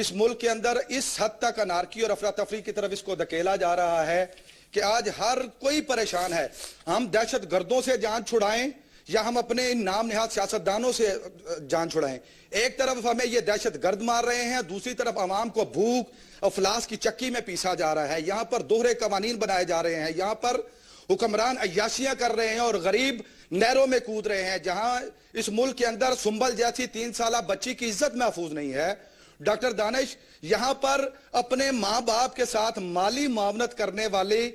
اس ملک کے اندر اس حد تک انارکی اور افراتفری کی طرف اس کو دھکیلا جا رہا ہے کہ آج ہر کوئی پریشان ہے. ہم دہشت گردوں سے جان چھڑائیں یا ہم اپنے ان نام نہاد سیاستدانوں سے جان چھڑائیں. ایک طرف ہمیں یہ دہشت گرد مار رہے ہیں, دوسری طرف عوام کو بھوک افلاس کی چکی میں پیسا جا رہا ہے. یہاں پر دوہرے قوانین بنائے جا رہے ہیں, یہاں پر حکمران عیاشیاں کر رہے ہیں اور غریب نہروں میں کود رہے ہیں. جہاں اس ملک کے اندر سنبل جیسی 3 سالہ بچی کی عزت محفوظ نہیں ہے. ڈاکٹر دانش, یہاں پر اپنے ماں باپ کے ساتھ مالی معاونت کرنے والی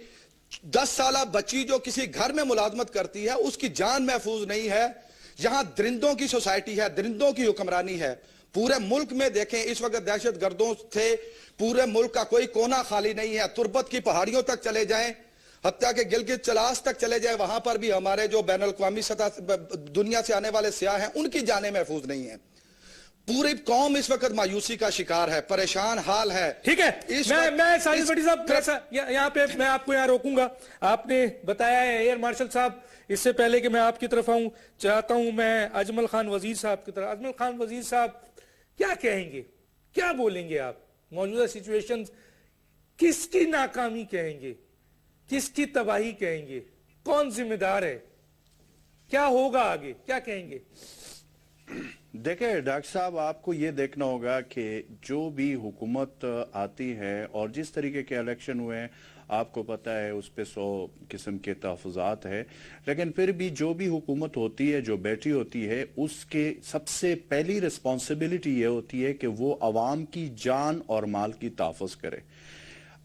10 سالہ بچی جو کسی گھر میں ملازمت کرتی ہے اس کی جان محفوظ نہیں ہے. یہاں درندوں کی سوسائٹی ہے, درندوں کی حکمرانی ہے. پورے ملک میں دیکھیں اس وقت دہشت گردوں سے پورے ملک کا کوئی کونا خالی نہیں ہے. تربت کی پہاڑیوں تک چلے جائیں, حتیٰ کہ گلگت چلاس تک چلے جائیں, وہاں پر بھی ہمارے جو بین الاقوامی سطح دنیا سے آنے والے سیاح ہیں ان کی جانیں محفوظ نہیں ہیں. پوری قوم اس وقت مایوسی کا شکار ہے, پریشان حال ہے. ٹھیک ہے, میں ساجد بٹی صاحب یہاں پہ میں آپ کو یہاں روکوں گا. آپ نے بتایا ہے ایئر مارشل صاحب, اس سے پہلے کہ میں آپ کی طرف آؤں چاہتا ہوں میں اجمل خان وزیر صاحب کی طرف. اجمل خان وزیر صاحب کیا کہیں گے, کیا بولیں گے آپ؟ موجودہ سچویشن کس کی ناکامی کہیں گے, کس کی تباہی کہیں گے, کون ذمہ دار ہے, کیا ہوگا آگے, کیا کہیں گے؟ دیکھیں ڈاکٹر صاحب, آپ کو یہ دیکھنا ہوگا کہ جو بھی حکومت آتی ہے اور جس طریقے کے الیکشن ہوئے ہیں آپ کو پتہ ہے اس پہ 100 قسم کے تحفظات ہے, لیکن پھر بھی جو بھی حکومت ہوتی ہے جو بیٹھی ہوتی ہے اس کے سب سے پہلی رسپانسبلٹی یہ ہوتی ہے کہ وہ عوام کی جان اور مال کی تحفظ کرے.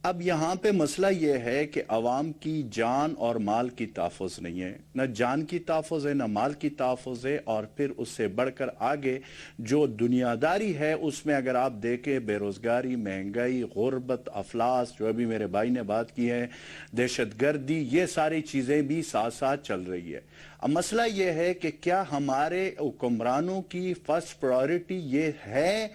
اب یہاں پہ مسئلہ یہ ہے کہ عوام کی جان اور مال کی تحفظ نہیں ہے, نہ جان کی تحفظ ہے نہ مال کی تحفظ ہے. اور پھر اس سے بڑھ کر آگے جو دنیاداری ہے اس میں اگر آپ دیکھیں بے روزگاری, مہنگائی, غربت, افلاس, جو ابھی میرے بھائی نے بات کی ہے, دہشت گردی, یہ ساری چیزیں بھی ساتھ ساتھ چل رہی ہے. اب مسئلہ یہ ہے کہ کیا ہمارے حکمرانوں کی فرسٹ پرائیورٹی یہ ہے,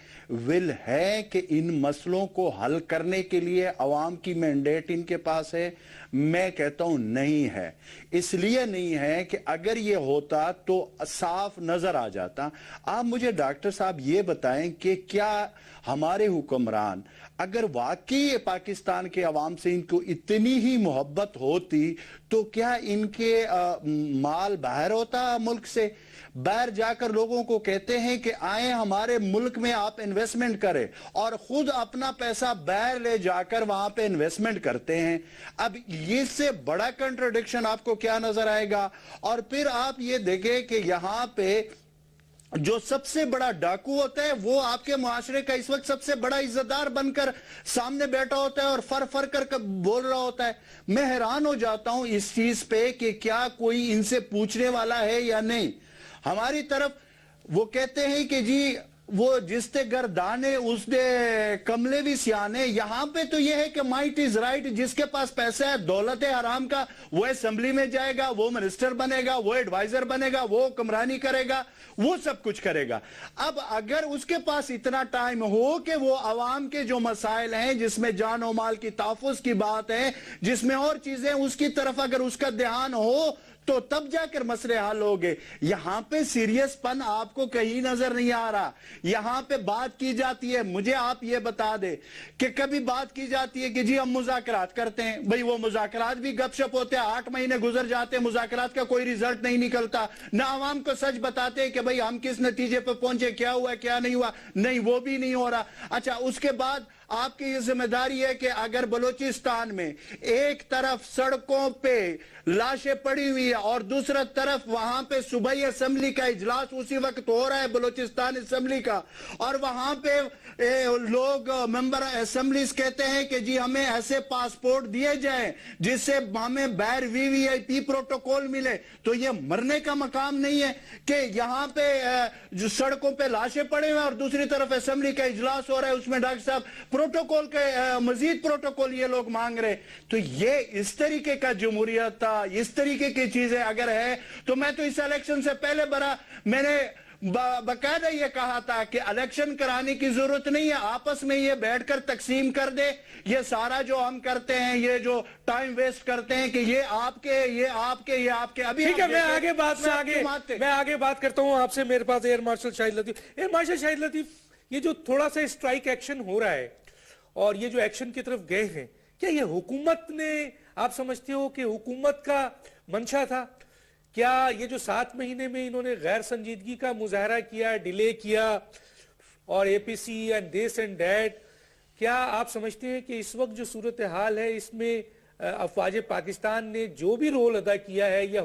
ول ہے کہ ان مسئلوں کو حل کرنے کے لیے عوام کی مینڈیٹ ان کے پاس ہے؟ میں کہتا ہوں نہیں ہے. اس لیے نہیں ہے کہ اگر یہ ہوتا تو صاف نظر آ جاتا. آپ مجھے ڈاکٹر صاحب یہ بتائیں کہ کیا ہمارے حکمران اگر واقعی پاکستان کے عوام سے ان کو اتنی ہی محبت ہوتی تو کیا ان کے مال باہر ہوتا ملک سے؟ باہر جا کر لوگوں کو کہتے ہیں کہ آئیں ہمارے ملک میں آپ انویسٹمنٹ کریں, اور خود اپنا پیسہ باہر لے جا کر وہاں پہ انویسٹمنٹ کرتے ہیں. اب یہ سے بڑا کنٹرڈکشن آپ کو کیا نظر آئے گا؟ اور پھر آپ یہ دیکھیں کہ یہاں پہ جو سب سے بڑا ڈاکو ہوتا ہے وہ آپ کے معاشرے کا اس وقت سب سے بڑا عزتدار بن کر سامنے بیٹھا ہوتا ہے اور فر کر بول رہا ہوتا ہے. میں حیران ہو جاتا ہوں اس چیز پہ کہ کیا کوئی ان سے پوچھنے والا ہے یا نہیں. ہماری طرف وہ کہتے ہیں کہ جی وہ جس تے گردانے اس دے کملے بھی سیانے. یہاں پہ تو یہ ہے کہ مائٹ از رائٹ, جس کے پاس پیسہ ہے دولت ہے حرام کا وہ اسمبلی میں جائے گا, وہ منسٹر بنے گا, وہ ایڈوائزر بنے گا, وہ حکمرانی کرے گا, وہ سب کچھ کرے گا. اب اگر اس کے پاس اتنا ٹائم ہو کہ وہ عوام کے جو مسائل ہیں جس میں جان و مال کی تحفظ کی بات ہے, جس میں اور چیزیں, اس کی طرف اگر اس کا دھیان ہو تو تب جا کر مسئلے حل ہو گئے. یہاں پہ سیریس پن آپ کو کہیں نظر نہیں آ رہا. یہاں پہ بات کی جاتی ہے, مجھے آپ یہ بتا دے کہ کبھی بات کی جاتی ہے کہ جی ہم مذاکرات کرتے ہیں. بھئی وہ مذاکرات بھی گپ شپ ہوتے ہیں, 8 مہینے گزر جاتے ہیں, مذاکرات کا کوئی ریزلٹ نہیں نکلتا. نہ عوام کو سچ بتاتے ہیں کہ بھئی ہم کس نتیجے پہ پہنچے, کیا ہوا کیا نہیں ہوا, نہیں وہ بھی نہیں ہو رہا. اچھا, اس کے بعد آپ کی یہ ذمہ داری ہے کہ اگر بلوچستان میں ایک طرف سڑکوں پہ لاشیں پڑی ہوئی ہے اور دوسرا طرف وہاں پہ صوبائی اسمبلی کا اجلاس اسی وقت ہو رہا ہے, بلوچستان اسمبلی کا, اور وہاں پہ لوگ ممبر اسمبلیز کہتے ہیں کہ جی ہمیں ایسے پاسپورٹ دیے جائیں جس سے ہمیں باہر VVIP پروٹوکول ملے, تو یہ مرنے کا مقام نہیں ہے کہ یہاں پہ جو سڑکوں پہ لاشیں پڑے ہوئے اور دوسری طرف اسمبلی کا اجلاس ہو رہا ہے, اس میں ڈاکٹر صاحب پروٹوکول کے مزید پروٹوکول یہ لوگ مانگ رہے. تو یہ اس طریقے کا جمہوریت تھا, اس طریقے کی چیزیں اگر ہے تو میں تو اس الیکشن سے پہلے میں نے باقاعدہ یہ کہا تھا کہ الیکشن کرانے کی ضرورت نہیں ہے, آپس میں یہ بیٹھ کر تقسیم کر دے. یہ سارا جو ہم کرتے ہیں, یہ جو ٹائم ویسٹ کرتے ہیں کہ یہ آپ کے, یہ آپ کے, یہ آپ کے. ابھی ٹھیک ہے, میں آگے بات کرتا ہوں آپ سے. میرے پاس ایئر مارشل شاہد لطیف. ایئر مارشل شاہد لطیف, یہ جو تھوڑا سا اسٹرائک ایکشن ہو رہا ہے اور یہ جو ایکشن کی طرف گئے ہیں، کیا یہ حکومت نے، آپ سمجھتے ہو کہ حکومت کا منشا تھا؟ کیا یہ جو 7 مہینے میں انہوں نے غیر سنجیدگی کا مظاہرہ کیا، ڈیلے کیا، اور اے پی سی اینڈ دس اینڈ دیٹ، کیا آپ سمجھتے ہیں کہ اس وقت جو صورتحال ہے اس میں افواج پاکستان نے جو بھی رول ادا کیا ہے یا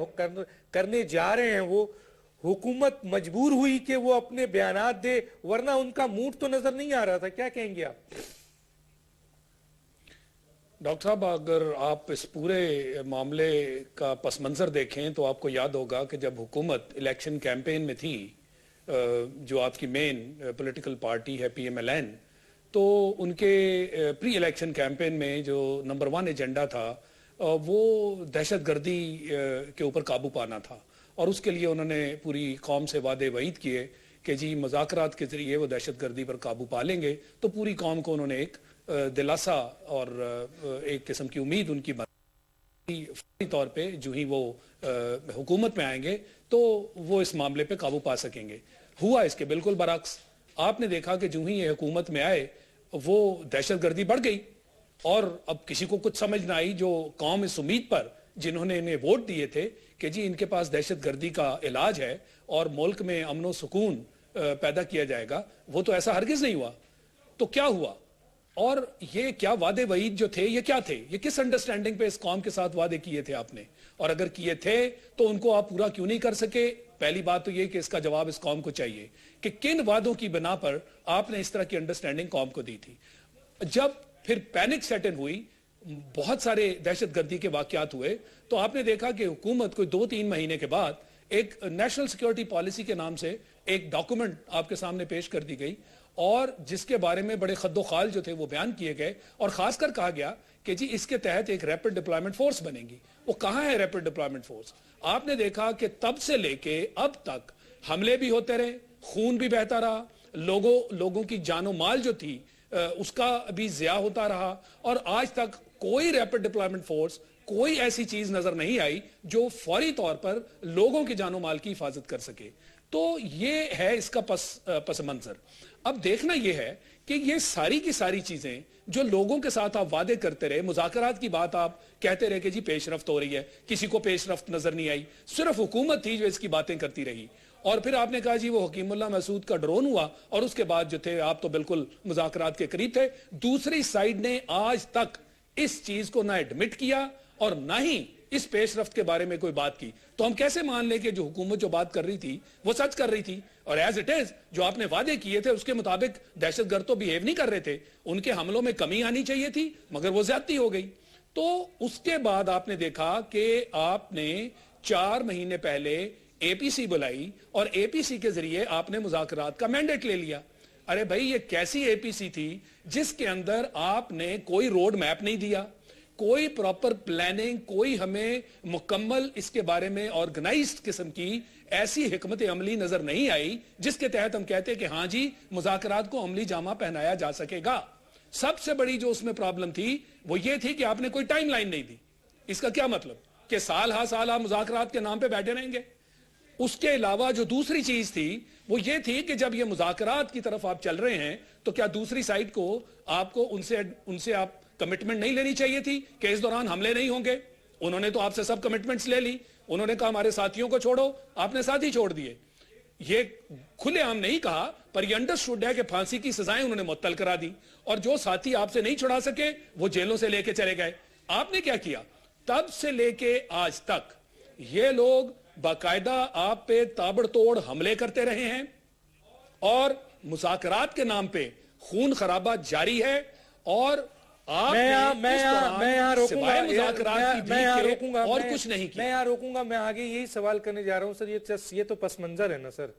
کرنے جا رہے ہیں، وہ حکومت مجبور ہوئی کہ وہ اپنے بیانات دے، ورنہ ان کا موڈ تو نظر نہیں آ رہا تھا؟ کیا کہیں گے آپ؟ ڈاکٹر صاحب، اگر آپ اس پورے معاملے کا پس منظر دیکھیں تو آپ کو یاد ہوگا کہ جب حکومت الیکشن کیمپین میں تھی، جو آپ کی مین پولیٹیکل پارٹی ہے پی ایم ایل این، تو ان کے پری الیکشن کیمپین میں جو نمبر 1 ایجنڈا تھا وہ دہشت گردی کے اوپر قابو پانا تھا، اور اس کے لیے انہوں نے پوری قوم سے وعدے وعید کیے کہ جی مذاکرات کے ذریعے وہ دہشت گردی پر قابو پا لیں گے۔ تو پوری قوم کو انہوں نے ایک دلاسا اور ایک قسم کی امید ان کی فوری طور پہ جو ہی وہ حکومت میں آئیں گے تو وہ اس معاملے پہ قابو پا سکیں گے۔ ہوا اس کے بالکل برعکس۔ آپ نے دیکھا کہ جو ہی یہ حکومت میں آئے وہ دہشت گردی بڑھ گئی، اور اب کسی کو کچھ سمجھ نہ آئی، جو قوم اس امید پر جنہوں نے انہیں ووٹ دیے تھے کہ جی ان کے پاس دہشت گردی کا علاج ہے اور ملک میں امن و سکون پیدا کیا جائے گا، وہ تو ایسا ہرگز نہیں ہوا۔ تو کیا ہوا؟ اور یہ کیا وعدے وعید جو تھے یہ کیا تھے؟ یہ کس انڈرسٹینڈنگ پہ اس قوم کے ساتھ وعدے کیے تھے آپ نے؟ اور اگر کیے تھے تو ان کو آپ پورا کیوں نہیں کر سکے؟ پہلی بات تو یہ کہ اس کا جواب اس قوم کو چاہیے کہ کن وعدوں کی بنا پر آپ نے اس طرح کی انڈرسٹینڈنگ قوم کو دی تھی۔ جب پھر پینک سیٹ ان ہوئی، بہت سارے دہشت گردی کے واقعات ہوئے، تو آپ نے دیکھا کہ حکومت کوئی 2-3 مہینے کے بعد ایک نیشنل سیکیورٹی پالیسی کے نام سے ایک ڈاکومنٹ آپ کے سامنے پیش کر دی گئی، اور جس کے بارے میں بڑے خد و خال جو تھے وہ بیان کیے گئے، اور خاص کر کہا گیا کہ جی اس کے تحت ایک ریپڈ ڈپلائمنٹ فورس بنے گی۔ وہ کہاں ہے ریپڈ ڈپلائمنٹ فورس؟ آپ نے دیکھا کہ تب سے لے کے اب تک حملے بھی ہوتے رہے، خون بھی بہتا رہا، لوگوں کی جان و مال جو تھی اس کا بھی ضیاع ہوتا رہا، اور آج تک کوئی ریپڈ ڈپلائمنٹ فورس، کوئی ایسی چیز نظر نہیں آئی جو فوری طور پر لوگوں کی جان و مال کی حفاظت کر سکے۔ تو یہ ہے اس کا پس منظر۔ اب دیکھنا یہ ہے کہ یہ ساری کی ساری چیزیں جو لوگوں کے ساتھ آپ وعدے کرتے رہے، مذاکرات کی بات آپ کہتے رہے کہ جی پیش رفت ہو رہی ہے، کسی کو پیش رفت نظر نہیں آئی، صرف حکومت تھی جو اس کی باتیں کرتی رہی، اور پھر آپ نے کہا جی وہ حکیم اللہ محسود کا ڈرون ہوا، اور اس کے بعد جو تھے آپ تو بالکل مذاکرات کے قریب تھے۔ دوسری سائیڈ نے آج تک اس چیز کو نہ ایڈمٹ کیا اور نہ ہی اس پیش رفت کے بارے میں کوئی بات کی۔ تو ہم کیسے مان لیں کہ جو حکومت جو بات کر رہی تھی وہ سچ کر رہی تھی؟ اور ایز اٹ از جو آپ نے وعدے کیے تھے اس کے مطابق دہشت گرد تو بیہیو نہیں کر رہے تھے، ان کے حملوں میں کمی آنی چاہیے تھی، مگر وہ زیادتی ہو گئی۔ تو اس کے بعد آپ نے دیکھا کہ آپ نے 4 مہینے پہلے اے پی سی بلائی، اور اے پی سی کے ذریعے آپ نے مذاکرات کا مینڈیٹ لے لیا۔ ارے بھائی یہ کیسی اے پی سی تھی جس کے اندر آپ نے کوئی روڈ میپ نہیں دیا، کوئی پراپر پلاننگ، کوئی ہمیں مکمل اس کے بارے میں آرگنائزڈ قسم کی ایسی حکمت عملی نظر نہیں آئی جس کے تحت ہم کہتے کہ ہاں جی مذاکرات کو عملی جامہ پہنایا جا سکے گا۔ سب سے بڑی جو اس میں پرابلم تھی وہ یہ تھی کہ آپ نے کوئی ٹائم لائن نہیں دی۔ اس کا کیا مطلب کہ سال ہا سال آپ مذاکرات کے نام پہ بیٹھے رہیں گے؟ اس کے علاوہ جو دوسری چیز تھی وہ یہ تھی کہ جب یہ مذاکرات کی طرف آپ چل رہے ہیں تو کیا دوسری سائڈ کو آپ کو ان سے آپ کمٹمنٹ نہیں لینی چاہیے تھی کہ اس دوران حملے نہیں ہوں گے؟ انہوں نے تو آپ سے سب کمٹمنٹس لے لی، انہوں نے کہا ہمارے ساتھیوں کو چھوڑو، آپ نے ساتھی چھوڑ دیے۔ یہ کھلے عام نہیں کہا پر یہ انڈرسٹوڈ ہے کہ پھانسی کی سزائیں انہوں نے معطل کرا دی، اور جو ساتھی آپ سے نہیں چھڑا سکے وہ جیلوں سے لے کے چلے گئے۔ آپ نے کیا کیا؟ تب سے لے کے آج تک یہ لوگ باقاعدہ آپ پہ تابڑ توڑ حملے کرتے رہے ہیں، اور مذاکرات کے نام پہ خون خرابہ جاری ہے، اور آپ میں یہاں روکوں گا، اور کچھ نہیں کیا۔ میں یہاں روکوں گا، میں آگے یہی سوال کرنے جا رہا ہوں سر۔ یہ تو پس منظر ہے نا سر،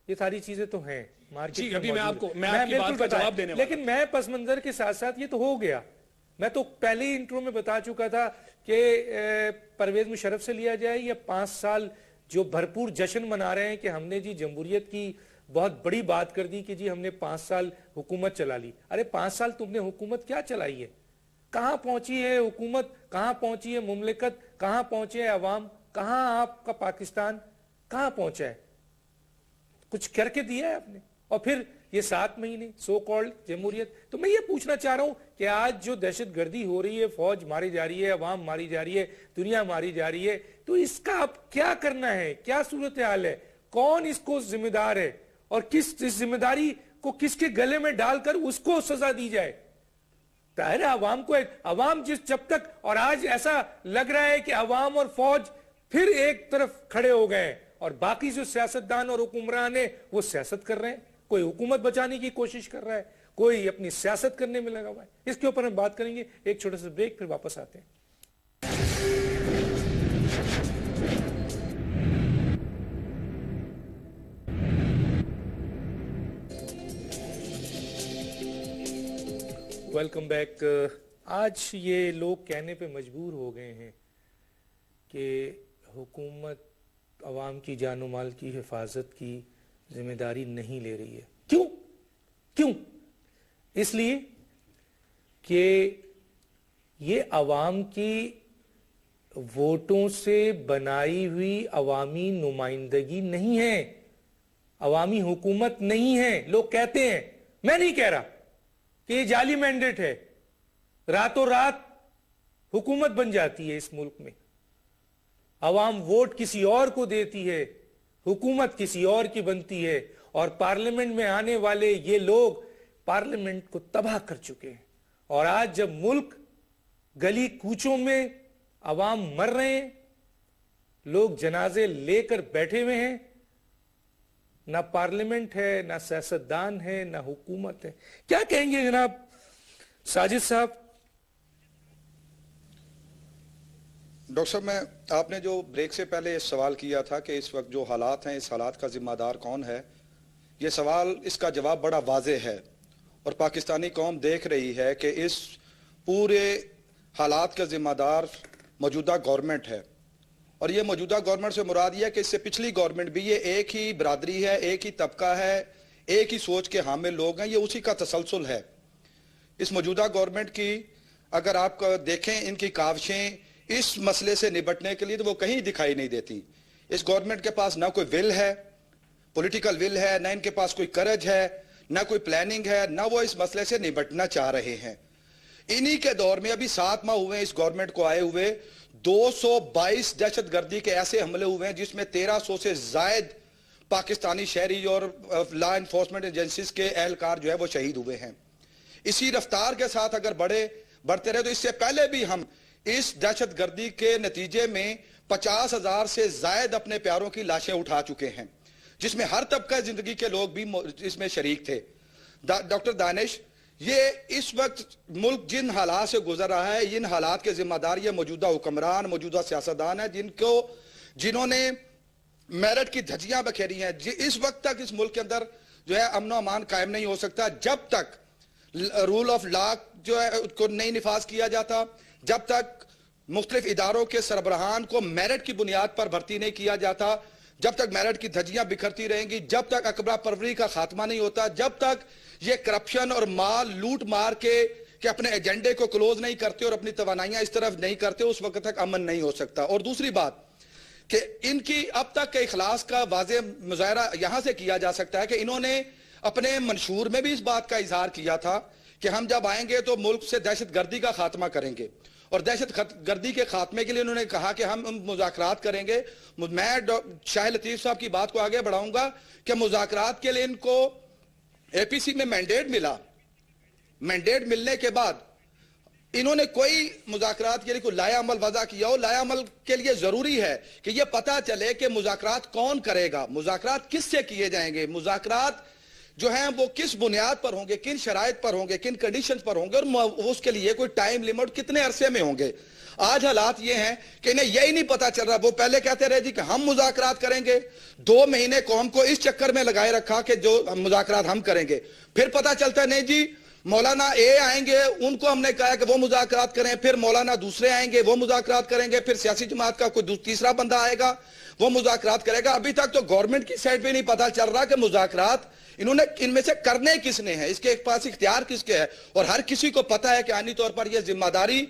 یہ ساری چیزیں تو ہیں جی، ابھی میں آپ کی بات کا جواب دینے والا، لیکن میں پس منظر کے ساتھ ساتھ یہ تو ہو گیا۔ میں تو پہلے ہی انٹرو میں بتا چکا تھا کہ پرویز مشرف سے لیا جائے یا 5 سال جو بھرپور جشن منا رہے ہیں کہ ہم نے جی جمہوریت کی بہت بڑی بات کر دی کہ جی ہم نے 5 سال حکومت چلا لی۔ ارے 5 سال تم نے حکومت کیا چلائی ہے؟ کہاں پہنچی ہے حکومت؟ کہاں پہنچی ہے مملکت؟ کہاں پہنچے ہے عوام؟ کہاں آپ کا پاکستان کہاں پہنچا ہے؟ کچھ کر کے دیا ہے آپ نے؟ اور پھر یہ 7 مہینے سو کالڈ جمہوریت. تو میں یہ پوچھنا چاہ رہا ہوں کہ آج جو دہشت گردی ہو رہی ہے, فوج ماری جا رہی ہے, عوام ماری جا رہی ہے, دنیا ماری جا رہی ہے, تو اس کا اب کیا کرنا ہے, کیا صورتحال ہے, کون اس کو ذمہ دار ہے, اور کس ذمہ داری کو کس کے گلے میں ڈال کر اس کو سزا دی جائے. ظاہر ہے عوام کو, عوام جب تک, اور آج ایسا لگ رہا ہے کہ عوام اور فوج پھر ایک طرف کھڑے ہو گئے ہیں, اور باقی جو سیاستدان اور حکمران ہیں وہ سیاست کر رہے ہیں. کوئی حکومت بچانے کی کوشش کر رہا ہے, کوئی اپنی سیاست کرنے میں لگا ہوا ہے. اس کے اوپر ہم بات کریں گے. ایک چھوٹا سا بریک, پھر واپس آتے ہیں. Welcome back. آج یہ لوگ کہنے پہ مجبور ہو گئے ہیں کہ حکومت عوام کی جان و مال کی حفاظت کی ذمہ داری نہیں لے رہی ہے. کیوں؟ اس لیے کہ یہ عوام کی ووٹوں سے بنائی ہوئی عوامی نمائندگی نہیں ہے, عوامی حکومت نہیں ہے. لوگ کہتے ہیں, میں نہیں کہہ رہا کہ یہ جعلی مینڈیٹ ہے, راتوں رات حکومت بن جاتی ہے اس ملک میں, عوام ووٹ کسی اور کو دیتی ہے, حکومت کسی اور کی بنتی ہے, اور پارلیمنٹ میں آنے والے یہ لوگ پارلیمنٹ کو تباہ کر چکے ہیں. اور آج جب ملک گلی کوچوں میں عوام مر رہے ہیں, لوگ جنازے لے کر بیٹھے ہوئے ہیں, نہ پارلیمنٹ ہے, نہ سیاستدان ہے, نہ حکومت ہے. کیا کہیں گے جناب ساجد صاحب؟ ڈاکٹر صاحب, آپ نے جو بریک سے پہلے سوال کیا تھا کہ اس وقت جو حالات ہیں, اس حالات کا ذمہ دار کون ہے, یہ سوال, اس کا جواب بڑا واضح ہے, اور پاکستانی قوم دیکھ رہی ہے کہ اس پورے حالات کا ذمہ دار موجودہ گورنمنٹ ہے. اور یہ موجودہ گورنمنٹ سے مراد یہ ہے کہ اس سے پچھلی گورنمنٹ بھی, یہ ایک ہی برادری ہے, ایک ہی طبقہ ہے, ایک ہی سوچ کے حامل لوگ ہیں, یہ اسی کا تسلسل ہے. اس موجودہ گورنمنٹ کی اگر آپ دیکھیں ان کی کاوشیں اس مسئلے سے نبٹنے کے لیے, تو وہ کہیں دکھائی نہیں دیتی. اس گورنمنٹ کے پاس نہ کوئی ول ہے, پولیٹیکل ول ہے, نہ ان کے پاس کوئی کرج ہے, نہ کوئی پلاننگ ہے, نہ وہ اس مسئلے سے نبٹنا چاہ رہے ہیں. انہی کے دور میں ابھی 7 ماہ ہوئے اس گورنمنٹ کو آئے ہوئے, 222 دہشت گردی کے ایسے حملے ہوئے ہیں جس میں 1300 سے زائد پاکستانی شہری اور لا انفورسمنٹ ایجنسیز کے اہلکار جو ہے وہ شہید ہوئے ہیں. اسی رفتار کے ساتھ اگر بڑھتے رہے, تو اس سے پہلے بھی ہم اس دہشت گردی کے نتیجے میں 50,000 سے زائد اپنے پیاروں کی لاشیں اٹھا چکے ہیں, جس میں ہر طبقہ زندگی کے لوگ بھی اس میں شریک تھے. ڈاکٹر دانش, یہ اس وقت ملک جن حالات سے گزر رہا ہے, ان حالات کے ذمہ دار یہ موجودہ حکمران, موجودہ سیاستدان ہیں, جنہوں نے میرٹ کی دھجیاں بکھیری ہیں. اس وقت تک اس ملک کے اندر جو ہے امن و امان قائم نہیں ہو سکتا جب تک رول آف لا جو ہے اس کو نہیں نفاذ کیا جاتا, جب تک مختلف اداروں کے سربراہان کو میرٹ کی بنیاد پر بھرتی نہیں کیا جاتا, جب تک میرٹ کی دھجیاں بکھرتی رہیں گی, جب تک اکبر پروری کا خاتمہ نہیں ہوتا, جب تک یہ کرپشن اور مال لوٹ مار کے کہ اپنے ایجنڈے کو کلوز نہیں کرتے اور اپنی توانائیاں اس طرف نہیں کرتے, اس وقت تک امن نہیں ہو سکتا. اور دوسری بات کہ ان کی اب تک کے اخلاص کا واضح مظاہرہ یہاں سے کیا جا سکتا ہے کہ انہوں نے اپنے منشور میں بھی اس بات کا اظہار کیا تھا کہ ہم جب آئیں گے تو ملک سے دہشت گردی کا خاتمہ کریں گے, اور دہشت گردی کے خاتمے کے لیے انہوں نے کہا کہ ہم مذاکرات کریں گے. میں شاہ لطیف صاحب کی بات کو آگے بڑھاؤں گا کہ مذاکرات کے لیے ان کو اے پی سی میں مینڈیٹ ملا. مینڈیٹ ملنے کے بعد انہوں نے کوئی مذاکرات کے لیے کوئی لائحہ عمل وضع کیا ہو. لائحہ عمل کے لیے ضروری ہے کہ یہ پتہ چلے کہ مذاکرات کون کرے گا, مذاکرات کس سے کیے جائیں گے, مذاکرات جو ہیں وہ کس بنیاد پر ہوں گے, کن شرائط پر ہوں گے, کن کنڈیشنز پر ہوں گے, اور اس کے لیے کوئی ٹائم لیمٹ کتنے عرصے میں ہوں گے. آج حالات یہ ہیں کہ انہیں یہی نہیں پتا چل رہا. وہ پہلے کہتے رہے جی کہ ہم مذاکرات کریں گے, 2 مہینے قوم کو اس چکر میں لگائے رکھا کہ جو مذاکرات ہم کریں گے. پھر پتا چلتا ہے نہیں جی مولانا اے آئیں گے, ان کو ہم نے کہا کہ وہ مذاکرات کریں, پھر مولانا دوسرے آئیں گے وہ مذاکرات کریں گے, پھر سیاسی جماعت کا کوئی تیسرا بندہ آئے گا وہ مذاکرات کرے گا. ابھی تک تو گورنمنٹ کی سائڈ پہ نہیں پتا چل رہا کہ مذاکرات انہوں نے ان میں سے کرنے کس نے ہیں, اس کے پاس اختیار کس کے ہے. اور ہر کسی کو پتا ہے کہ آئینی طور پر یہ ذمہ داری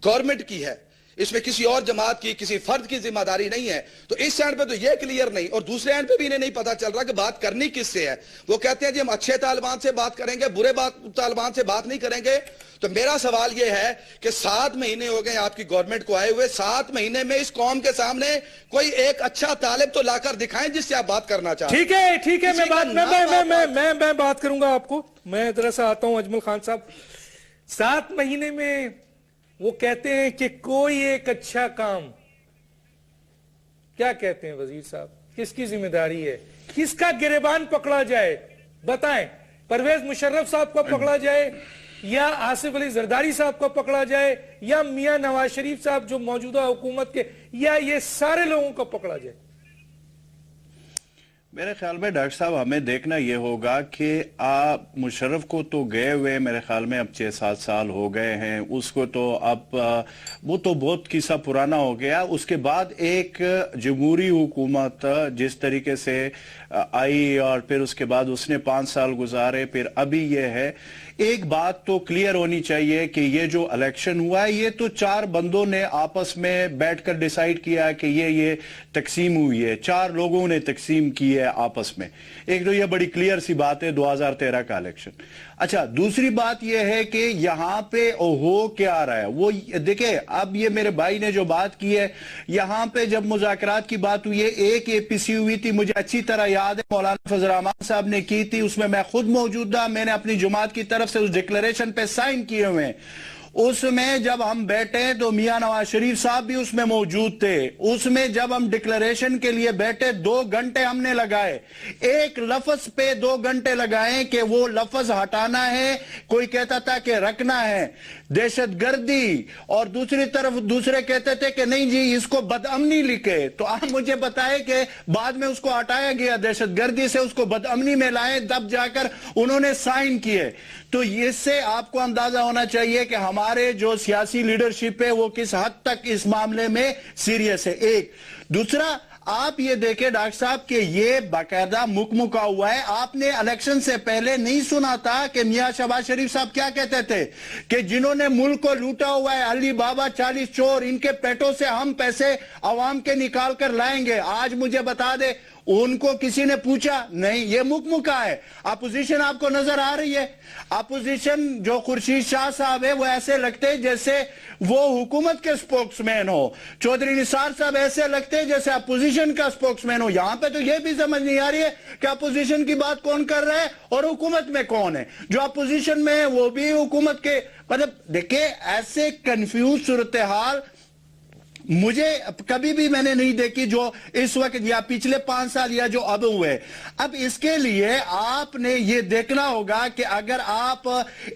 گورنمنٹ کی ہے. اس میں کسی اور جماعت کی کسی فرد کی ذمہ داری نہیں ہے. تو اس اینڈ پہ تو یہ کلیئر نہیں, اور دوسرے اینڈ پہ بھی انہیں نہیں پتا چل رہا کہ بات کرنی کس سے ہے. وہ کہتے ہیں جی ہم اچھے طالبان سے بات کریں گے, برے طالبان سے بات نہیں کریں گے. تو میرا سوال یہ ہے کہ 7 مہینے ہو گئے آپ کی گورنمنٹ کو آئے ہوئے, 7 مہینے میں اس قوم کے سامنے کوئی ایک اچھا طالب تو لا کر دکھائیں جس سے آپ بات کرنا چاہتے ہیں. ٹھیک ہے, میں بات کروں گا آپ کو. میں ذرا سا آتا ہوں اجمل خان صاحب. 7 مہینے میں وہ کہتے ہیں کہ کوئی ایک اچھا کام, کیا کہتے ہیں وزیر صاحب, کس کی ذمہ داری ہے, کس کا گریبان پکڑا جائے بتائیں. پرویز مشرف صاحب کو پکڑا جائے, یا آصف علی زرداری صاحب کو پکڑا جائے, یا میاں نواز شریف صاحب جو موجودہ حکومت کے, یا یہ سارے لوگوں کو پکڑا جائے؟ میرے خیال میں ڈاکٹر صاحب ہمیں دیکھنا یہ ہوگا کہ آپ مشرف کو تو گئے ہوئے میرے خیال میں اب 6-7 سال ہو گئے ہیں, اس کو تو اب وہ تو بہت قصہ پرانا ہو گیا. اس کے بعد ایک جمہوری حکومت جس طریقے سے آئی اور پھر اس کے بعد اس نے 5 سال گزارے, پھر ابھی یہ ہے. ایک بات تو کلیئر ہونی چاہیے کہ یہ جو الیکشن ہوا ہے یہ تو 4 بندوں نے آپس میں بیٹھ کر ڈیسائیڈ کیا کہ یہ تقسیم ہوئی ہے, 4 لوگوں نے تقسیم کی ہے آپس میں. ایک تو یہ بڑی کلیئر سی بات ہے 2013 کا الیکشن. اچھا, دوسری بات یہ ہے کہ یہاں پہ ہو کیا رہا ہے وہ دیکھیں. اب یہ میرے بھائی نے جو بات کی ہے, یہاں پہ جب مذاکرات کی بات ہوئی ہے, ایک APC ہوئی تھی, مجھے اچھی طرح یاد ہے, مولانا فضل الرحمان صاحب نے کی تھی, اس میں میں خود موجود تھا, میں نے اپنی جماعت کی طرف سے اس ڈکلیریشن پہ سائن کیے ہوئے ہیں. اس میں جب ہم بیٹھے تو میاں نواز شریف صاحب بھی اس میں موجود تھے. اس میں جب ہم ڈکلیریشن کے لیے بیٹھے 2 گھنٹے ہم نے لگائے, ایک لفظ پہ 2 گھنٹے لگائے کہ وہ لفظ ہٹانا ہے, کوئی کہتا تھا کہ رکھنا ہے دہشت گردی, اور دوسری طرف دوسرے کہتے تھے کہ نہیں جی اس کو بدامنی لکھے. تو آپ مجھے بتائے کہ بعد میں اس کو ہٹایا گیا, دہشت گردی سے اس کو بدامنی میں لائے, تب جا کر انہوں نے سائن کیے. تو اس سے آپ کو اندازہ ہونا چاہیے کہ ہمارے جو سیاسی لیڈرشپ ہے وہ کس حد تک اس معاملے میں سیریس ہے. ایک دوسرا آپ یہ دیکھیں ڈاکٹر صاحب کہ یہ باقاعدہ مکمکا ہوا ہے. آپ نے الیکشن سے پہلے نہیں سنا تھا کہ میاں شہباز شریف صاحب کیا کہتے تھے کہ جنہوں نے ملک کو لوٹا ہوا ہے, علی بابا 40 چور, ان کے پیٹوں سے ہم پیسے عوام کے نکال کر لائیں گے. آج مجھے بتا دے ان کو کسی نے پوچھا نہیں, یہ مکمکا ہے. اپوزیشن آپ کو نظر آ رہی ہے, اپوزیشن جو خورشید شاہ صاحب ہے وہ ایسے لگتے جیسے وہ حکومت کے سپوکس مین ہو, چودھری نثار صاحب ایسے لگتے جیسے اپوزیشن کا سپوکس مین ہو. یہاں پہ تو یہ بھی سمجھ نہیں آ رہی ہے کہ اپوزیشن کی بات کون کر رہا ہے اور حکومت میں کون ہے. جو اپوزیشن میں ہے وہ بھی حکومت کے, مطلب دیکھیں ایسے کنفیوز صورتحال مجھے کبھی بھی میں نے نہیں دیکھی جو اس وقت یا پچھلے 5 سال یا جو اب ہوئے. اب اس کے لیے آپ نے یہ دیکھنا ہوگا کہ اگر آپ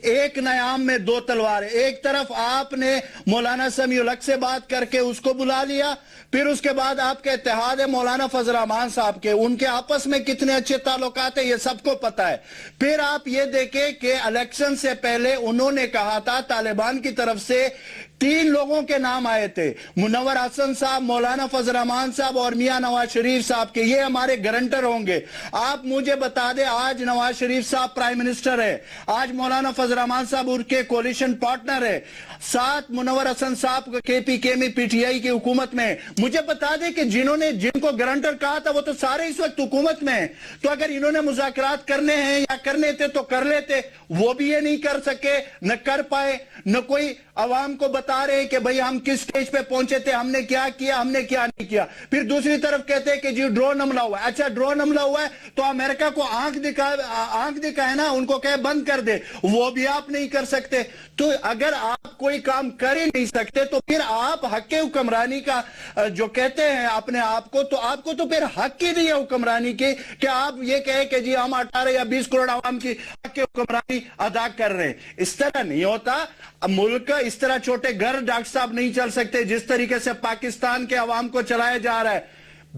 ایک نیام میں 2 تلواریں, ایک طرف آپ نے مولانا سمیع الحق سے بات کر کے اس کو بلا لیا, پھر اس کے بعد آپ کے اتحاد ہے مولانا فضل الرحمان صاحب کے, ان کے آپس میں کتنے اچھے تعلقات ہیں یہ سب کو پتا ہے. پھر آپ یہ دیکھیں کہ الیکشن سے پہلے انہوں نے کہا تھا طالبان کی طرف سے 3 لوگوں کے نام آئے تھے, منور حسن صاحب, مولانا فضل الرحمان صاحب اور میاں نواز شریف صاحب کے, یہ ہمارے گارنٹر ہوں گے. آپ مجھے بتا دیں آج نواز شریف صاحب پرائم منسٹر ہے, آج مولانا فضل الرحمان صاحب ان کے کولیشن پارٹنر ہے, ساتھ منور حسن صاحب KPK میں PTI کی حکومت میں. مجھے بتا دیں کہ جن کو گارنٹر کہا تھا وہ تو سارے اس وقت حکومت میں ہیں. تو اگر انہوں نے مذاکرات کرنے ہیں یا کرنے تھے تو کر لیتے, وہ بھی یہ نہیں کر سکے, نہ کر پائے, نہ کوئی عوام کو بتا رہے کہ بھئی ہم کس سٹیج پہ پہنچے تھے, ہم نے کیا کیا, ہم نے کیا نہیں کیا. پھر دوسری طرف کہتے ہیں کہ جی ڈرون حملہ ہوا ہے. اچھا ڈرون حملہ ہوا ہے تو امریکہ کو آنکھ دکھائے نا, ان کو کہے بند کر دے, وہ بھی آپ نہیں کر سکتے. تو اگر آپ کوئی کام کر ہی نہیں سکتے تو پھر آپ حق حکمرانی کا جو کہتے ہیں اپنے آپ کو, تو آپ کو تو پھر حق ہی نہیں ہے حکمرانی کی کہ آپ یہ کہیں کہ جی ہم 18 یا 20 کروڑ عوام کی حق حکمرانی ادا کر رہے ہیں. اس طرح نہیں ہوتا. ملک اس طرح چھوٹے گھر ڈاکٹر صاحب نہیں چل سکتے جس طریقے سے پاکستان کے عوام کو چلایا جا رہا ہے.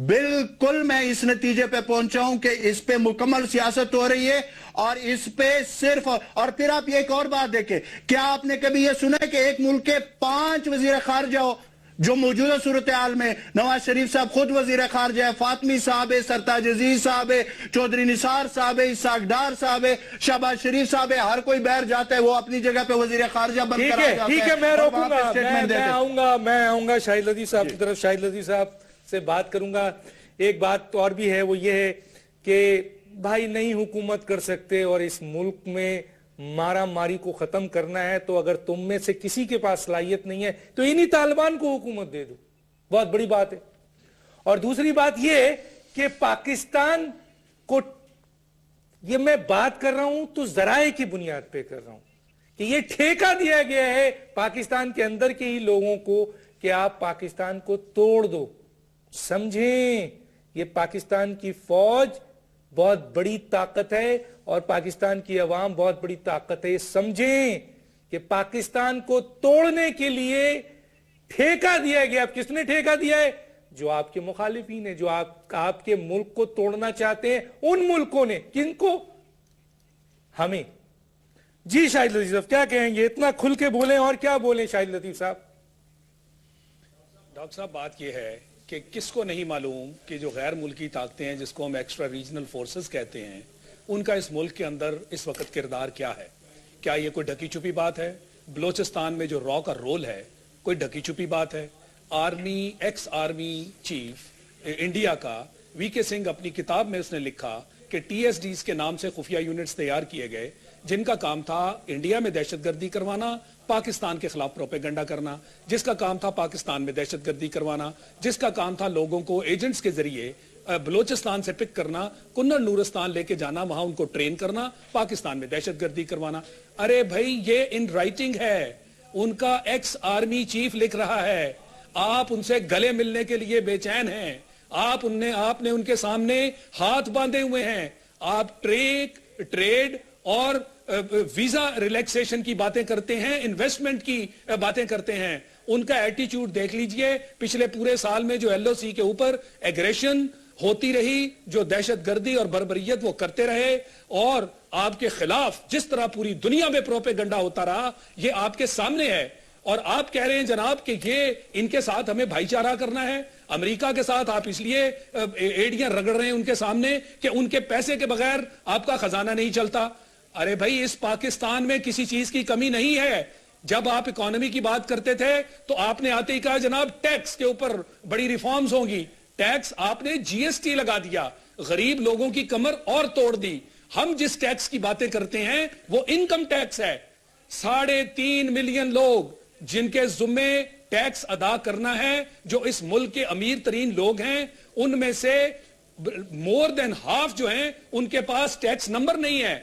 بالکل میں اس نتیجے پہ پہنچا ہوں کہ اس پہ مکمل سیاست ہو رہی ہے, اور اس پہ صرف, اور پھر آپ ایک اور بات دیکھیں, کیا آپ نے کبھی یہ سنا ہے کہ ایک ملک کے 5 وزیر خارجہ ہو؟ جو موجودہ صورتحال میں نواز شریف صاحب خود وزیر خارجہ ہے, فاطمی صاحب ہے, سرتاج عزیز صاحب ہے, چودھری نثار صاحب ہے, اسحاق ڈار صاحب ہے, شہباز شریف صاحب ہے, ہر کوئی باہر جاتا ہے, وہ اپنی جگہ پہ وزیر خارجہ بن کر آ جاتا ہے. ٹھیک ہے, میں روکوں گا, میں آؤں گا شاہد لطیف صاحب کی طرف, شاہد لطیف صاحب سے بات کروں گا. ایک بات اور بھی ہے, وہ یہ ہے کہ بھائی نہیں حکومت کر سکتے اور اس ملک میں مارا ماری کو ختم کرنا ہے تو اگر تم میں سے کسی کے پاس صلاحیت نہیں ہے تو انہی طالبان کو حکومت دے دو, بہت بڑی بات ہے. اور دوسری بات یہ کہ پاکستان کو, یہ میں بات کر رہا ہوں تو ذرائع کی بنیاد پہ کر رہا ہوں کہ یہ ٹھیکہ دیا گیا ہے پاکستان کے اندر کے ہی لوگوں کو کہ آپ پاکستان کو توڑ دو. سمجھیں, یہ پاکستان کی فوج بہت بڑی طاقت ہے اور پاکستان کی عوام بہت بڑی طاقت ہے. سمجھیں کہ پاکستان کو توڑنے کے لیے ٹھیکہ دیا گیا. اب کس نے ٹھیکہ دیا ہے؟ جو آپ کے مخالفین ہیں, جو آپ کے ملک کو توڑنا چاہتے ہیں, ان ملکوں نے. کن کو؟ ہمیں. جی شاہد لطیف صاحب کیا کہیں گے؟ اتنا کھل کے بولیں, اور کیا بولیں شاہد لطیف صاحب؟ ڈاکٹر صاحب بات یہ ہے کہ کس کو نہیں معلوم کہ جو غیر ملکی طاقتیں ہیں جس کو ہم ایکسٹرا ریجنل فورسز کہتے ہیں, ان کا اس ملک کے اندر اس وقت کردار کیا ہے؟ کیا یہ کوئی ڈھکی چھپی بات ہے؟ بلوچستان میں جو را کا رول ہے کوئی ڈھکی چھپی بات ہے؟ Army, x army chief India کا وی کے سنگھ اپنی کتاب میں اس نے لکھا کہ ٹی ایس ڈیز کے نام سے خفیہ یونٹس تیار کیے گئے جن کا کام تھا انڈیا میں دہشت گردی کروانا, پاکستان کے خلاف پروپیگنڈا کرنا, جس کا کام تھا پاکستان میں دہشت گردی کروانا, جس کا کام تھا لوگوں کو ایجنٹس کے ذریعے بلوچستان سے پک کرنا, کنڑ نورستان لے کے جانا, وہاں ان کو ٹرین کرنا, پاکستان میں دہشت گردی کروانا. ارے بھائی یہ ان رائٹنگ ہے, ان کا ایکس آرمی چیف لکھ رہا ہے. آپ ان سے گلے ملنے کے لیے بے چین ہیں, آپ نے ان کے سامنے ہاتھ باندھے ہوئے ہیں. آپ ٹریڈ اور ویزا ریلیکسیشن کی باتیں کرتے ہیں, انویسٹمنٹ کی باتیں کرتے ہیں. ان کا ایٹیچیوڈ دیکھ لیجئے, پچھلے پورے سال میں جو ایل او سی کے اوپر ایگریشن ہوتی رہی, جو دہشت گردی اور بربریت وہ کرتے رہے, اور آپ کے خلاف جس طرح پوری دنیا میں پروپیگنڈا ہوتا رہا, یہ آپ کے سامنے ہے. اور آپ کہہ رہے ہیں جناب کہ یہ ان کے ساتھ ہمیں بھائی چارہ کرنا ہے. امریکہ کے ساتھ آپ اس لیے ایڑیاں رگڑ رہے ہیں ان کے سامنے کہ ان کے پیسے کے بغیر آپ کا خزانہ نہیں چلتا. ارے بھائی, اس پاکستان میں کسی چیز کی کمی نہیں ہے. جب آپ اکانومی کی بات کرتے تھے تو آپ نے آتے ہی کہا جناب ٹیکس کے اوپر بڑی ریفارمز ہوں گی. ٹیکس آپ نے جی ایس ٹی لگا دیا, غریب لوگوں کی کمر اور توڑ دی. ہم جس ٹیکس کی باتیں کرتے ہیں وہ انکم ٹیکس ہے. 3.5 ملین لوگ جن کے ذمے ٹیکس ادا کرنا ہے, جو اس ملک کے امیر ترین لوگ ہیں, ان میں سے مور دین ہاف جو ہیں ان کے پاس ٹیکس نمبر نہیں ہے.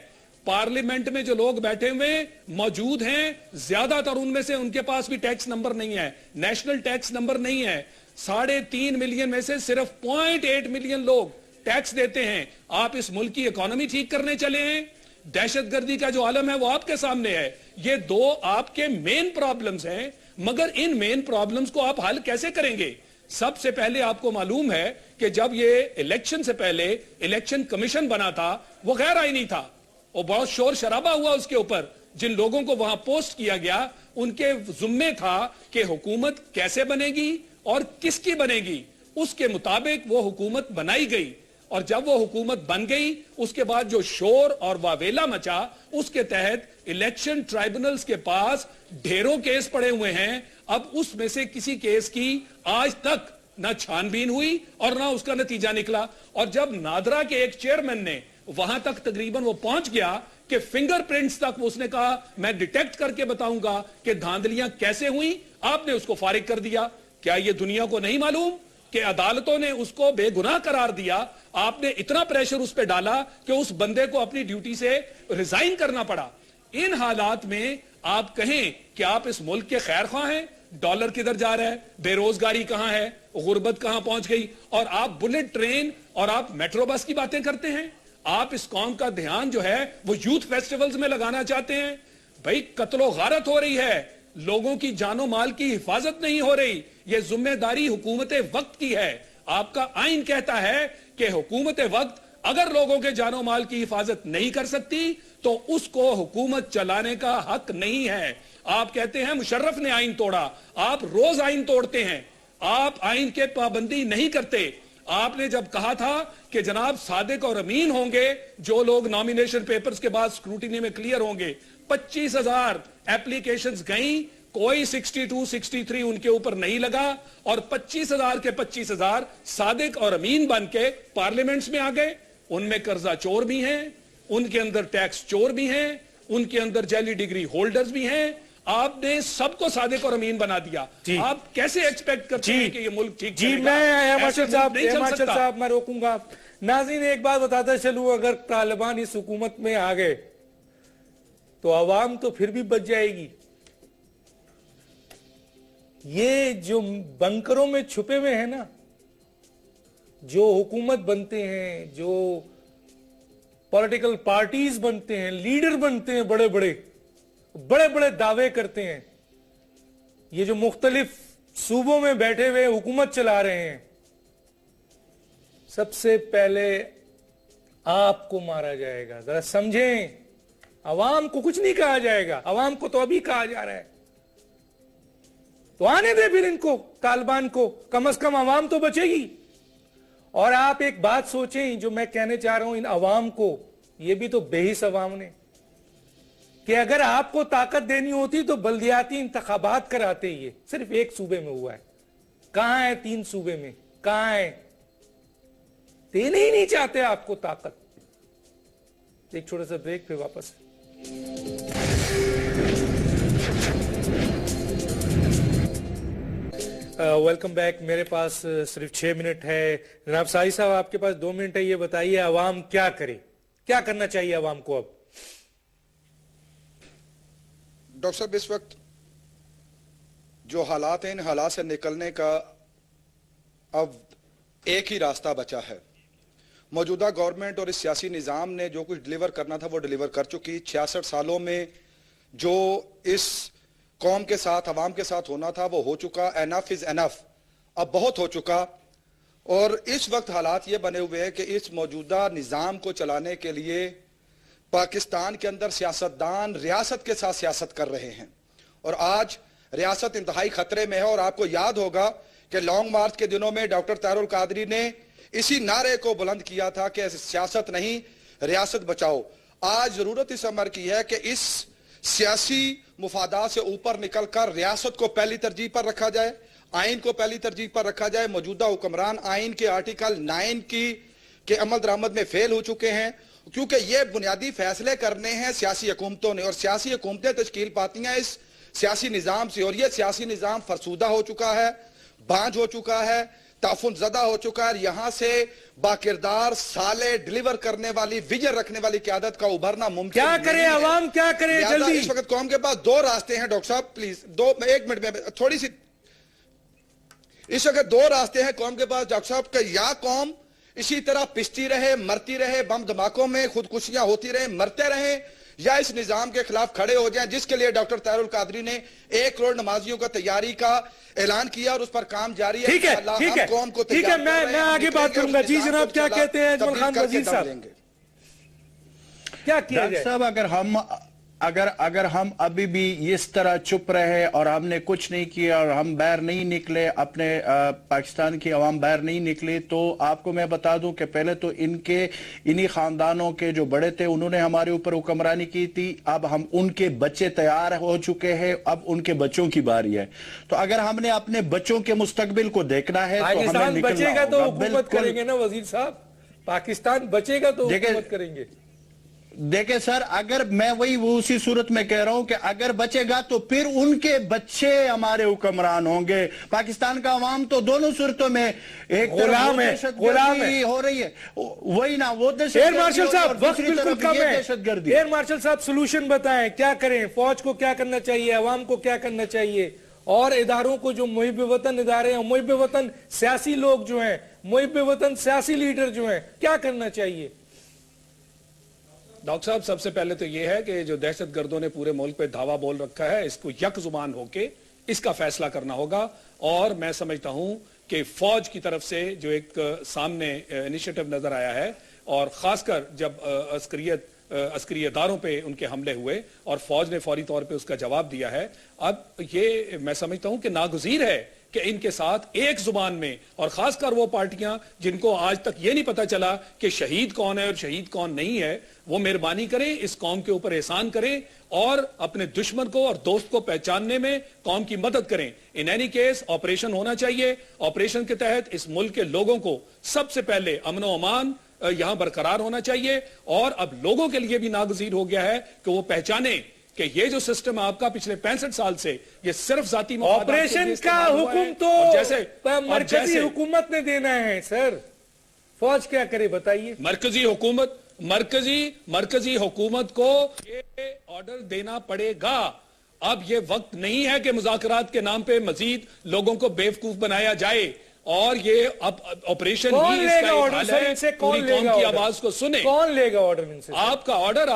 پارلیمنٹ میں جو لوگ بیٹھے ہوئے موجود ہیں, زیادہ تر ان میں سے ان کے پاس بھی ٹیکس نمبر نہیں ہے, نیشنل ٹیکس نمبر نہیں ہے. 3.5 ملین میں سے صرف 0.8 ملین لوگ ٹیکس دیتے ہیں. آپ اس ملک کی اکانومی ٹھیک کرنے چلے ہیں, دہشت گردی کا جو عالم ہے وہ آپ کے سامنے ہے. یہ دو آپ کے مین پرابلمز ہیں, مگر ان مین پرابلمز کو آپ حل کیسے کریں گے؟ سب سے پہلے آپ کو معلوم ہے کہ جب یہ الیکشن سے پہلے الیکشن کمیشن بنا تھا وہ غیر آئینی تھا, اور بہت شور شرابہ ہوا اس کے اوپر. جن لوگوں کو وہاں پوسٹ کیا گیا ان کے ذمے تھا کہ حکومت کیسے بنے گی اور کس کی بنے گی, اس کے مطابق وہ حکومت بنائی گئی. اور جب وہ حکومت بن گئی اس کے بعد جو شور اور واویلا مچا, اس کے تحت الیکشن ٹرائبونلز کے پاس ڈھیروں کیس پڑے ہوئے ہیں. اب اس میں سے کسی کیس کی آج تک نہ چھان بین ہوئی اور نہ اس کا نتیجہ نکلا. اور جب نادرا کے ایک چیئرمین نے وہاں تک تقریباً وہ پہنچ گیا کہ فنگر پرنٹس تک اس نے کہا میں ڈیٹیکٹ کر کے بتاؤں گا کہ دھاندلیاں کیسے ہوئیں, آپ نے اس کو فارغ کر دیا. کیا یہ دنیا کو نہیں معلوم کہ عدالتوں نے اس کو بے گناہ قرار دیا؟ آپ نے اتنا پریشر اس پہ ڈالا کہ اس بندے کو اپنی ڈیوٹی سے ریزائن کرنا پڑا. ان حالات میں آپ کہیں کہ آپ اس ملک کے خیر خواہ ہیں, ڈالر کدھر جا رہا ہے, بے روزگاری کہاں ہے, غربت کہاں پہنچ گئی, اور آپ بلٹ ٹرین اور آپ میٹرو بس کی باتیں کرتے ہیں. آپ اس قوم کا دھیان جو ہے وہ یوتھ فیسٹیولز میں لگانا چاہتے ہیں. بھائی قتل و غارت ہو رہی ہے, لوگوں کی جان و مال کی حفاظت نہیں ہو رہی. یہ ذمہ داری حکومت وقت کی ہے. آپ کا آئین کہتا ہے کہ حکومت وقت اگر لوگوں کے جان و مال کی حفاظت نہیں کر سکتی تو اس کو حکومت چلانے کا حق نہیں ہے. آپ کہتے ہیں مشرف نے آئین توڑا, آپ روز آئین توڑتے ہیں, آپ آئین کے پابندی نہیں کرتے. آپ نے جب کہا تھا کہ جناب صادق اور امین ہوں گے جو لوگ نامینیشن پیپرز کے بعد سکروٹینی میں کلیئر ہوں گے, 25,000 ایپلیکیشنز گئیں, کوئی 62 63 ان کے اوپر نہیں لگا, اور 25,000 کے 25,000 صادق اور امین بن کے پارلیمنٹس میں آ گئے. ان میں قرضہ چور بھی ہیں, ان کے اندر ٹیکس چور بھی ہیں, ان کے اندر جعلی ڈگری ہولڈرز بھی ہیں. آپ نے سب کو صادق اور امین بنا دیا. آپ کیسے ایکسپیکٹ کرتے ہیں کہ یہ ملک ٹھیک چلے گا؟ میں مارشل صاحب میں روکوں گا. ناظرین ایک بات بتاتا چلوں, اگر طالبان اس حکومت میں آ گئے تو عوام تو پھر بھی بچ جائے گی. یہ جو بنکروں میں چھپے ہوئے ہیں نا, جو حکومت بنتے ہیں, جو پولیٹیکل پارٹیز بنتے ہیں, لیڈر بنتے ہیں, بڑے بڑے دعوے کرتے ہیں, یہ جو مختلف صوبوں میں بیٹھے ہوئے حکومت چلا رہے ہیں, سب سے پہلے آپ کو مارا جائے گا. ذرا سمجھیں, عوام کو کچھ نہیں کہا جائے گا, عوام کو تو ابھی کہا جا رہا ہے. تو آنے دے پھر ان کو, طالبان کو, کم از کم عوام تو بچے گی. اور آپ ایک بات سوچیں جو میں کہنے چاہ رہا ہوں ان عوام کو, یہ بھی تو بے حس عوام نے, کہ اگر آپ کو طاقت دینی ہوتی تو بلدیاتی انتخابات کراتے. یہ صرف ایک صوبے میں ہوا ہے, کہاں ہے 3 صوبے میں, کہاں ہے؟ دینے ہی نہیں چاہتے آپ کو طاقت. ایک چھوٹا سا بریک, پھر واپس. Welcome back. میرے پاس صرف 6 منٹ ہے. جناب سائی صاحب آپ کے پاس 2 منٹ ہے, یہ بتائیے عوام کیا کرے, کیا کرنا چاہیے عوام کو اب؟ ڈاکٹر صاحب اس وقت جو حالات ہیں, ان حالات سے نکلنے کا اب ایک ہی راستہ بچا ہے. موجودہ گورنمنٹ اور اس سیاسی نظام نے جو کچھ ڈیلیور کرنا تھا وہ ڈیلیور کر چکی. 66 سالوں میں جو اس قوم کے ساتھ, عوام کے ساتھ ہونا تھا وہ ہو چکا. انف از انف, اب بہت ہو چکا. اور اس وقت حالات یہ بنے ہوئے ہیں کہ اس موجودہ نظام کو چلانے کے لیے پاکستان کے اندر سیاستدان ریاست کے ساتھ سیاست کر رہے ہیں, اور آج ریاست انتہائی خطرے میں ہے. اور آپ کو یاد ہوگا کہ لانگ مارچ کے دنوں میں ڈاکٹر طاہر القادری نے اسی نعرے کو بلند کیا تھا کہ سیاست نہیں, ریاست بچاؤ. آج ضرورت اس امر کی ہے کہ اس سیاسی مفادات سے اوپر نکل کر ریاست کو پہلی ترجیح پر رکھا جائے, آئین کو پہلی ترجیح پر رکھا جائے. موجودہ حکمران آئین کے آرٹیکل 9 کے عمل درآمد میں فیل ہو چکے ہیں, کیونکہ یہ بنیادی فیصلے کرنے ہیں سیاسی حکومتوں نے, اور سیاسی حکومتیں تشکیل پاتی ہیں اس سیاسی نظام سے. اور یہ سیاسی نظام فرسودہ ہو چکا ہے, بانجھ ہو چکا ہے, تعفن زدہ ہو چکا ہے. یہاں سے باکردار سالے ڈیلیور کرنے والی, ویژن رکھنے والی قیادت کا ابھرنا ممکن کیا کرے عوام, کیا کرے جلدی. اس وقت قوم کے پاس 2 راستے ہیں. ڈاکٹر صاحب پلیز 1 منٹ میں تھوڑی سی, اس وقت 2 راستے ہیں قوم کے پاس ڈاکٹر صاحب, کہ یا قوم اسی طرح پستی رہے, مرتی رہے, بم دھماکوں میں خودکشیاں ہوتی رہیں, مرتے رہیں, یا اس نظام کے خلاف کھڑے ہو جائیں, جس کے لیے ڈاکٹر طاہر القادری نے 1 کروڑ نمازیوں کا تیاری کا اعلان کیا, اور اس پر کام جاری ہے. ٹھیک ہے, میں آگے بات کروں گا. جی جناب کیا کہتے ہیں اجمل خان وزیر صاحب, کیا کیا جائے؟ صاحب اگر ہم ابھی بھی اس طرح چپ رہے اور ہم نے کچھ نہیں کیا اور ہم باہر نہیں نکلے, اپنے پاکستان کی عوام باہر نہیں نکلی, تو آپ کو میں بتا دوں کہ پہلے تو انہی خاندانوں کے جو بڑے تھے انہوں نے ہمارے اوپر حکمرانی کی تھی. اب ہم ان کے بچے تیار ہو چکے ہیں, اب ان کے بچوں کی باری ہے. تو اگر ہم نے اپنے بچوں کے مستقبل کو دیکھنا ہے تو ہمیں بچے گا تو حکومت کریں گے نا وزیر صاحب, پاکستان بچے گا تو حکومت کریں گے. دیکھیں سر, اگر میں اسی صورت میں کہہ رہا ہوں کہ اگر بچے گا تو پھر ان کے بچے ہمارے حکمران ہوں گے. پاکستان کا عوام تو دونوں صورتوں میں ایک غلام ہے, ہو رہی ہے, وہی نا وہ ایئر مارشل صاحب وقت بالکل کم ہے. ایئر مارشل صاحب سولوشن بتائیں, کیا کریں؟ فوج کو کیا کرنا چاہیے, عوام کو کیا کرنا چاہیے, اور اداروں کو جو محب وطن ادارے ہیں, محب وطن سیاسی لوگ جو ہیں, محب وطن سیاسی لیڈر جو ہیں, کیا کرنا چاہیے؟ ڈاکٹر صاحب سب سے پہلے تو یہ ہے کہ جو دہشت گردوں نے پورے ملک پہ دھاوا بول رکھا ہے, اس کو یک زبان ہو کے اس کا فیصلہ کرنا ہوگا. اور میں سمجھتا ہوں کہ فوج کی طرف سے جو ایک سامنے انیشیٹو نظر آیا ہے اور خاص کر جب عسکری اداروں پہ ان کے حملے ہوئے اور فوج نے فوری طور پہ اس کا جواب دیا ہے. اب یہ میں سمجھتا ہوں کہ ناگزیر ہے کہ ان کے ساتھ ایک زبان میں، اور خاص کر وہ پارٹیاں جن کو آج تک یہ نہیں پتا چلا کہ شہید کون ہے اور شہید کون نہیں ہے، وہ مہربانی کریں، اس قوم کے اوپر احسان کریں اور اپنے دشمن کو اور دوست کو پہچاننے میں قوم کی مدد کریں. ان اینی کیس آپریشن ہونا چاہیے. آپریشن کے تحت اس ملک کے لوگوں کو سب سے پہلے امن و امان یہاں برقرار ہونا چاہیے، اور اب لوگوں کے لیے بھی ناگزیر ہو گیا ہے کہ وہ پہچانیں کہ یہ جو سسٹم آپ کا پچھلے 65 سال سے یہ صرف ذاتی مفادات کے لیے آپریشن کا استعمال ہوا ہے. حکم تو مرکزی حکومت نے دینا ہے سر، فوج کیا کرے بتائیے. مرکزی حکومت کو یہ آرڈر دینا پڑے گا. اب یہ وقت نہیں ہے کہ مذاکرات کے نام پہ مزید لوگوں کو بیوقوف بنایا جائے، اور یہ اب آپریشن ہی اس کا ایک حل ہے. پوری قوم کی آواز کو سنیں. کون لے گا آرڈر ان سے؟ آپ کا آرڈر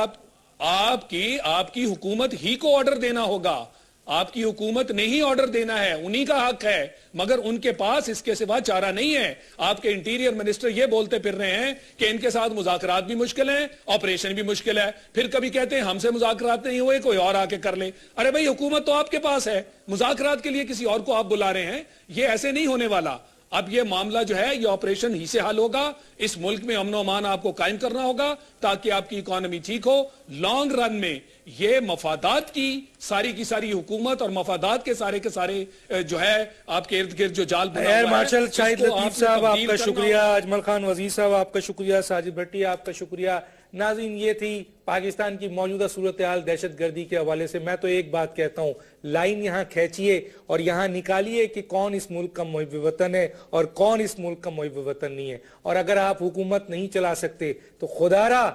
آپ کی حکومت ہی کو آرڈر دینا ہوگا. آپ کی حکومت نے ہی آرڈر دینا ہے، انہی کا حق ہے، مگر ان کے پاس اس کے سوا چارہ نہیں ہے. آپ کے انٹیریئر منسٹر یہ بولتے پھر رہے ہیں کہ ان کے ساتھ مذاکرات بھی مشکل ہیں، آپریشن بھی مشکل ہے. پھر کبھی کہتے ہیں ہم سے مذاکرات نہیں ہوئے، کوئی اور آ کے کر لے. ارے بھائی حکومت تو آپ کے پاس ہے، مذاکرات کے لیے کسی اور کو آپ بلا رہے ہیں. یہ ایسے نہیں ہونے والا. اب یہ معاملہ جو ہے یہ آپریشن ہی سے حل ہوگا. اس ملک میں امن و امان آپ کو قائم کرنا ہوگا تاکہ آپ کی اکانومی ٹھیک ہو. لانگ رن میں یہ مفادات کی ساری حکومت اور مفادات کے سارے جو ہے آپ کے ارد گرد جو جال بنا ایئر ہوا ہے، مارشل اس شاہد کو لطیف آپ نے صاحب آپ تبدیل کا کرنا شکریہ، ہوگا. اجمل خان وزیر صاحب آپ کا شکریہ، ساجد بھٹی آپ کا شکریہ. ناظرین یہ تھی پاکستان کی موجودہ صورتحال دہشت گردی کے حوالے سے. میں تو ایک بات کہتا ہوں، لائن یہاں کھینچیے اور یہاں نکالیے کہ کون اس ملک کا محب وطن ہے اور کون اس ملک کا محب وطن نہیں ہے. اور اگر آپ حکومت نہیں چلا سکتے تو خدارا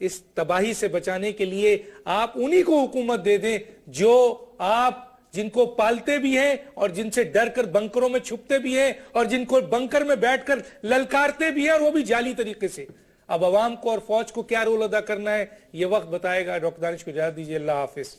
اس تباہی سے بچانے کے لیے آپ انہی کو حکومت دے دیں جو آپ جن کو پالتے بھی ہیں اور جن سے ڈر کر بنکروں میں چھپتے بھی ہیں اور جن کو بنکر میں بیٹھ کر للکارتے بھی ہیں، اور وہ بھی جعلی طریقے سے. اب عوام کو اور فوج کو کیا رول ادا کرنا ہے یہ وقت بتائے گا. ڈاکٹر دانش کو اجازت دیجیے. اللہ حافظ.